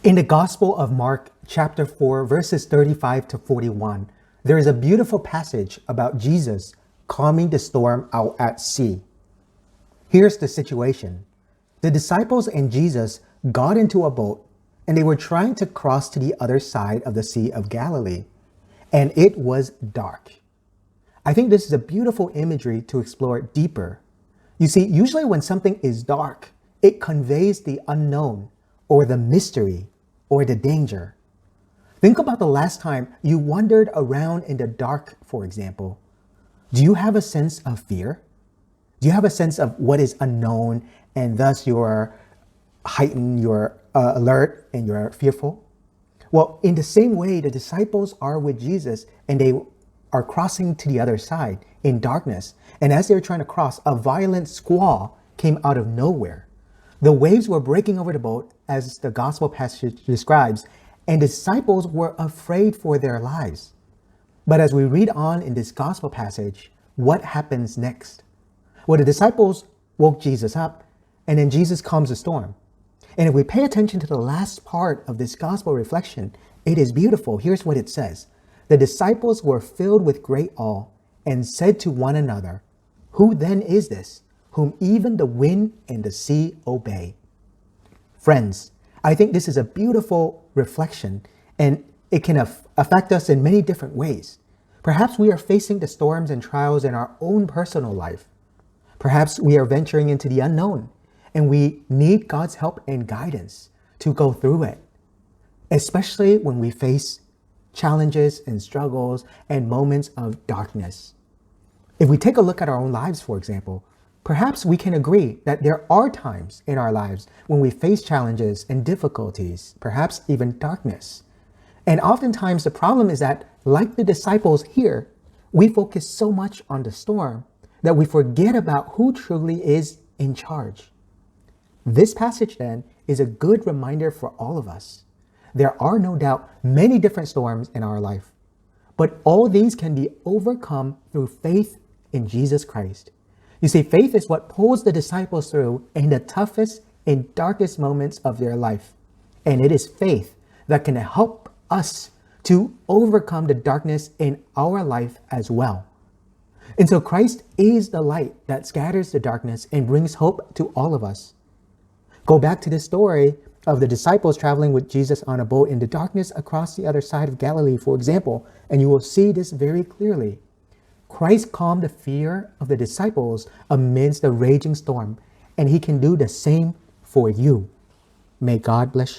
In the Gospel of Mark, chapter 4, verses 35 to 41, there is a beautiful passage about Jesus calming the storm out at sea. Here's the situation. The disciples and Jesus got into a boat and they were trying to cross to the other side of the Sea of Galilee, and it was dark. I think this is a beautiful imagery to explore deeper. You see, usually when something is dark, it conveys the unknown or the mystery or the danger. Think about the last time you wandered around in the dark, for example. Do you have a sense of fear? Do you have a sense of what is unknown and thus you're heightened, you're alert, and you're fearful? Well, in the same way, the disciples are with Jesus and they are crossing to the other side in darkness. And as they're trying to cross, a violent squall came out of nowhere. The waves were breaking over the boat, as the gospel passage describes, and the disciples were afraid for their lives. But as we read on in this gospel passage, what happens next? Well, the disciples woke Jesus up, and then Jesus calms the storm. And if we pay attention to the last part of this gospel reflection, it is beautiful. Here's what it says. The disciples were filled with great awe and said to one another, "Who then is this, whom even the wind and the sea obey?" Friends, I think this is a beautiful reflection, and it can affect us in many different ways. Perhaps we are facing the storms and trials in our own personal life. Perhaps we are venturing into the unknown, and we need God's help and guidance to go through it, especially when we face challenges and struggles and moments of darkness. If we take a look at our own lives, for example, perhaps we can agree that there are times in our lives when we face challenges and difficulties, perhaps even darkness. And oftentimes the problem is that, like the disciples here, we focus so much on the storm that we forget about who truly is in charge. This passage then is a good reminder for all of us. There are no doubt many different storms in our life, but all these can be overcome through faith in Jesus Christ. You see, faith is what pulls the disciples through in the toughest and darkest moments of their life. And it is faith that can help us to overcome the darkness in our life as well. And so Christ is the light that scatters the darkness and brings hope to all of us. Go back to the story of the disciples traveling with Jesus on a boat in the darkness across the other side of Galilee, for example, and you will see this very clearly. Christ calmed the fear of the disciples amidst the raging storm, and he can do the same for you. May God bless you.